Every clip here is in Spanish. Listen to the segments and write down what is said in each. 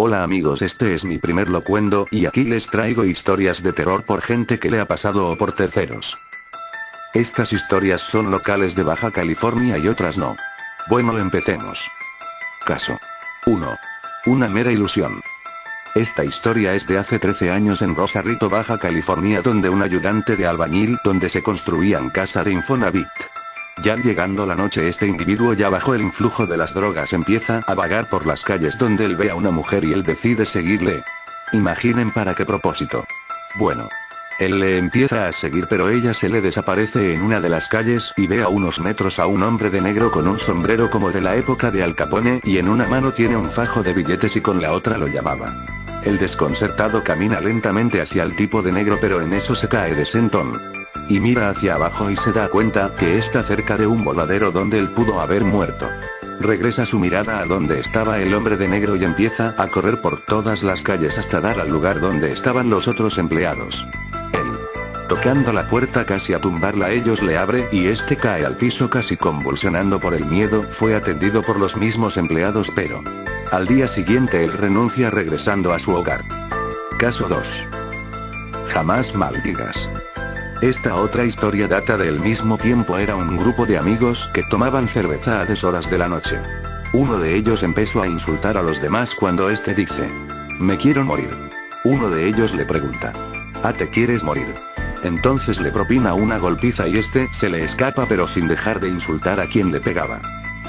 Hola amigos, este es mi primer locuendo y aquí les traigo historias de terror por gente que le ha pasado o por terceros. Estas historias son locales de Baja California y otras no. Bueno, empecemos. Caso 1. Una mera ilusión. Esta historia es de hace 13 años en Rosarito, Baja California, donde un ayudante de albañil, donde se construían casa de Infonavit. Ya llegando la noche, este individuo, ya bajo el influjo de las drogas, empieza a vagar por las calles donde él ve a una mujer y él decide seguirle. Imaginen para qué propósito. Bueno. Él le empieza a seguir, pero ella se le desaparece en una de las calles y ve a unos metros a un hombre de negro con un sombrero como de la época de Al Capone y en una mano tiene un fajo de billetes y con la otra lo llamaba. El desconcertado camina lentamente hacia el tipo de negro, pero en eso se cae de sentón. Y mira hacia abajo y se da cuenta que está cerca de un voladero donde él pudo haber muerto. Regresa su mirada a donde estaba el hombre de negro y empieza a correr por todas las calles hasta dar al lugar donde estaban los otros empleados. Él, tocando la puerta casi a tumbarla, ellos le abre y este cae al piso casi convulsionando por el miedo. Fue atendido por los mismos empleados, pero al día siguiente él renuncia regresando a su hogar. Caso 2. Jamás maldigas. Esta otra historia data del mismo tiempo. Era un grupo de amigos que tomaban cerveza a deshoras de la noche. Uno de ellos empezó a insultar a los demás cuando este dice: "Me quiero morir". Uno de ellos le pregunta: "¿Ah, te quieres morir?". Entonces le propina una golpiza y este se le escapa, pero sin dejar de insultar a quien le pegaba.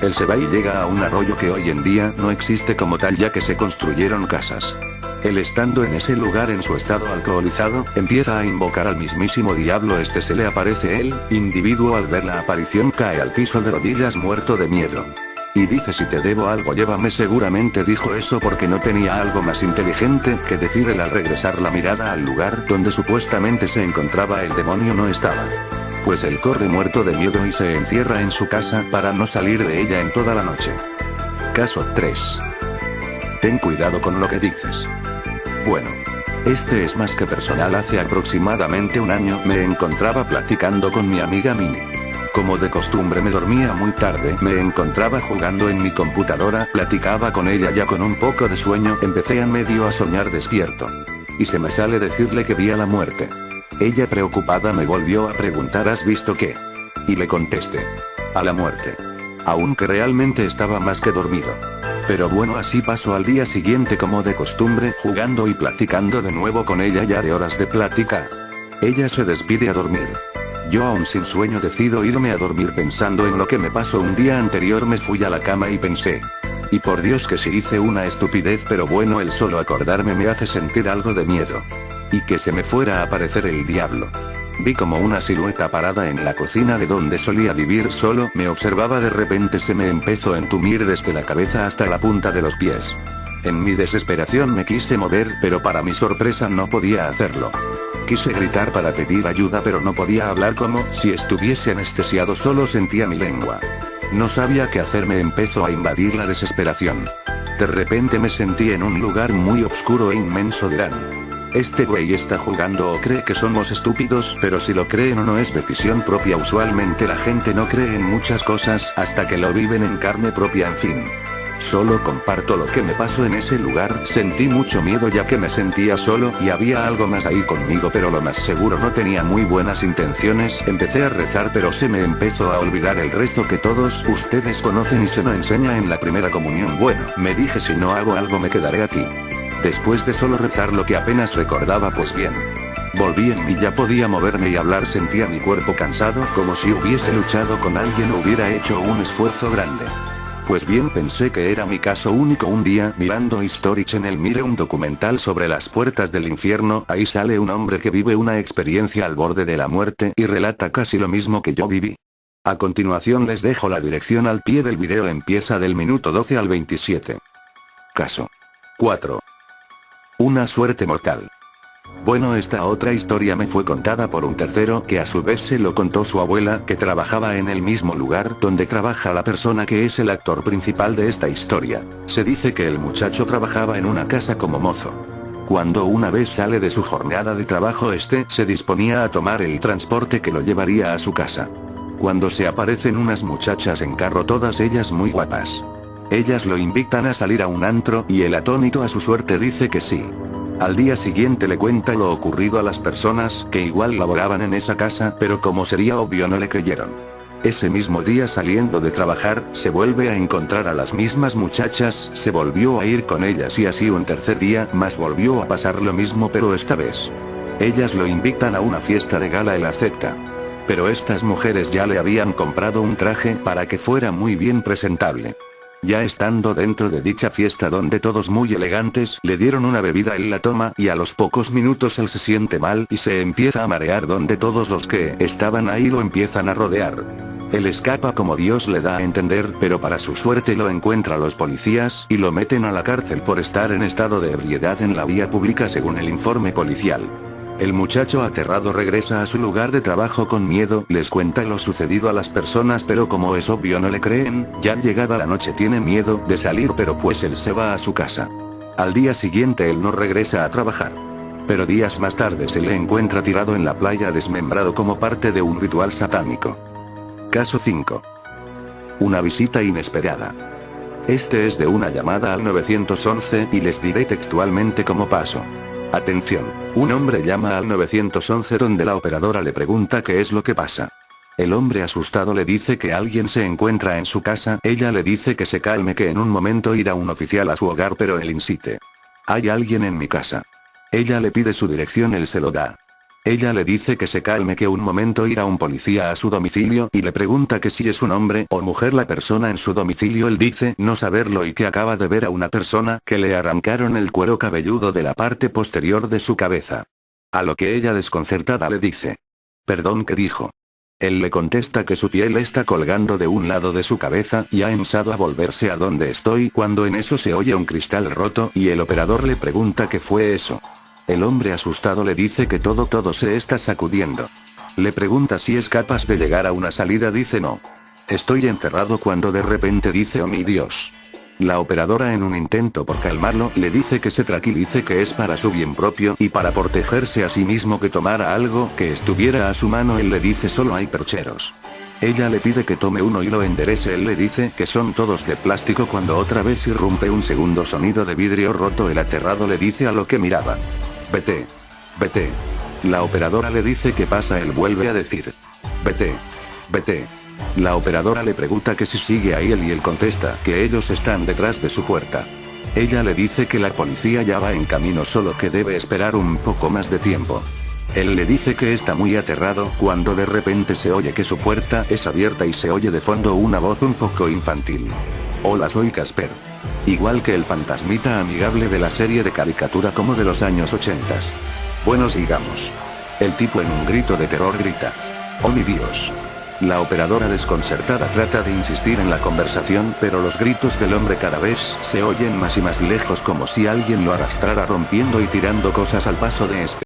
Él se va y llega a un arroyo que hoy en día no existe como tal, ya que se construyeron casas. Él, estando en ese lugar en su estado alcoholizado, empieza a invocar al mismísimo diablo. Este se le aparece. El individuo, al ver la aparición, cae al piso de rodillas muerto de miedo. Y dice: "Si te debo algo, llévame". Seguramente dijo eso porque no tenía algo más inteligente que decir. Él, al regresar la mirada al lugar donde supuestamente se encontraba el demonio, no estaba. Pues él corre muerto de miedo y se encierra en su casa para no salir de ella en toda la noche. Caso 3. Ten cuidado con lo que dices. Bueno, este es más que personal. Hace aproximadamente un año me encontraba platicando con mi amiga Mini. Como de costumbre me dormía muy tarde, me encontraba jugando en mi computadora, platicaba con ella ya con un poco de sueño, empecé a medio a soñar despierto. Y se me sale decirle que vi a la muerte. Ella, preocupada, me volvió a preguntar: ¿has visto qué? Y le contesté: a la muerte. Aunque realmente estaba más que dormido. Pero bueno, así pasó al día siguiente como de costumbre, jugando y platicando de nuevo con ella ya de horas de plática. Ella se despide a dormir. Yo, aún sin sueño, decido irme a dormir pensando en lo que me pasó un día anterior. Me fui a la cama y pensé: y por Dios que si hice una estupidez, pero bueno, el solo acordarme me hace sentir algo de miedo. Y que se me fuera a aparecer el diablo. Vi como una silueta parada en la cocina de donde solía vivir solo, me observaba. De repente se me empezó a entumir desde la cabeza hasta la punta de los pies. En mi desesperación me quise mover, pero para mi sorpresa no podía hacerlo. Quise gritar para pedir ayuda, pero no podía hablar, como si estuviese anestesiado, solo sentía mi lengua. No sabía qué hacer, me empezó a invadir la desesperación. De repente me sentí en un lugar muy oscuro e inmenso. Dirán: este güey está jugando o cree que somos estúpidos, pero si lo creen o no es decisión propia. Usualmente la gente no cree en muchas cosas hasta que lo viven en carne propia. En fin. Solo comparto lo que me pasó en ese lugar. Sentí mucho miedo ya que me sentía solo y había algo más ahí conmigo, pero lo más seguro no tenía muy buenas intenciones. Empecé a rezar, pero se me empezó a olvidar el rezo que todos ustedes conocen y se nos enseña en la primera comunión. Bueno, me dije: si no hago algo me quedaré aquí. Después de solo rezar lo que apenas recordaba, pues bien, volví en mí, ya podía moverme y hablar. Sentía mi cuerpo cansado, como si hubiese luchado con alguien o hubiera hecho un esfuerzo grande. Pues bien, pensé que era mi caso único. Un día, mirando History Channel, miré un documental sobre las puertas del infierno. Ahí sale un hombre que vive una experiencia al borde de la muerte y relata casi lo mismo que yo viví. A continuación les dejo la dirección al pie del video. Empieza del minuto 12 al 27. Caso 4. Una suerte mortal. Bueno, esta otra historia me fue contada por un tercero, que a su vez se lo contó su abuela, que trabajaba en el mismo lugar donde trabaja la persona que es el actor principal de esta historia. Se dice que el muchacho trabajaba en una casa como mozo. Cuando una vez sale de su jornada de trabajo, se disponía a tomar el transporte que lo llevaría a su casa. Cuando se aparecen unas muchachas en carro, todas ellas muy guapas. Ellas lo invitan a salir a un antro y el atónito a su suerte dice que sí. Al día siguiente le cuenta lo ocurrido a las personas que igual laboraban en esa casa, pero como sería obvio no le creyeron. Ese mismo día saliendo de trabajar, se vuelve a encontrar a las mismas muchachas, se volvió a ir con ellas y así un tercer día más volvió a pasar lo mismo, pero esta vez. Ellas lo invitan a una fiesta de gala, él acepta. Pero estas mujeres ya le habían comprado un traje para que fuera muy bien presentable. Ya estando dentro de dicha fiesta donde todos muy elegantes, le dieron una bebida, él la toma y a los pocos minutos él se siente mal y se empieza a marear donde todos los que estaban ahí lo empiezan a rodear. Él escapa como Dios le da a entender, pero para su suerte lo encuentran los policías y lo meten a la cárcel por estar en estado de ebriedad en la vía pública según el informe policial. El muchacho aterrado regresa a su lugar de trabajo con miedo, les cuenta lo sucedido a las personas pero como es obvio no le creen, ya llegada la noche tiene miedo de salir pero pues él se va a su casa. Al día siguiente él no regresa a trabajar. Pero días más tarde se le encuentra tirado en la playa desmembrado como parte de un ritual satánico. Caso 5. Una visita inesperada. Este es de una llamada al 911 y les diré textualmente cómo pasó. Atención, un hombre llama al 911 donde la operadora le pregunta qué es lo que pasa. El hombre asustado le dice que alguien se encuentra en su casa, ella le dice que se calme que en un momento irá un oficial a su hogar pero él insiste. Hay alguien en mi casa. Ella le pide su dirección, él se lo da. Ella le dice que se calme que un momento irá un policía a su domicilio y le pregunta que si es un hombre o mujer la persona en su domicilio, él dice no saberlo y que acaba de ver a una persona que le arrancaron el cuero cabelludo de la parte posterior de su cabeza. A lo que ella desconcertada le dice. Perdón, ¿qué dijo? Él le contesta que su piel está colgando de un lado de su cabeza y ha empezado a volverse a donde estoy cuando en eso se oye un cristal roto y el operador le pregunta qué fue eso. El hombre asustado le dice que todo se está sacudiendo. Le pregunta si es capaz de llegar a una salida, dice no. Estoy encerrado cuando de repente dice oh mi Dios. La operadora en un intento por calmarlo le dice que se tranquilice que es para su bien propio y para protegerse a sí mismo que tomara algo que estuviera a su mano, él le dice solo hay percheros. Ella le pide que tome uno y lo enderece, él le dice que son todos de plástico cuando otra vez irrumpe un segundo sonido de vidrio roto, el aterrado le dice a lo que miraba. Vete. Vete. La operadora le dice qué pasa, él vuelve a decir. Vete. Vete. La operadora le pregunta que si sigue ahí él y él contesta que ellos están detrás de su puerta. Ella le dice que la policía ya va en camino solo que debe esperar un poco más de tiempo. Él le dice que está muy aterrado cuando de repente se oye que su puerta es abierta y se oye de fondo una voz un poco infantil. Hola, soy Casper. Igual que el fantasmita amigable de la serie de caricatura como de los años 80. Bueno, sigamos. El tipo en un grito de terror grita. Oh mi Dios. La operadora desconcertada trata de insistir en la conversación pero los gritos del hombre cada vez se oyen más y más lejos como si alguien lo arrastrara rompiendo y tirando cosas al paso de este.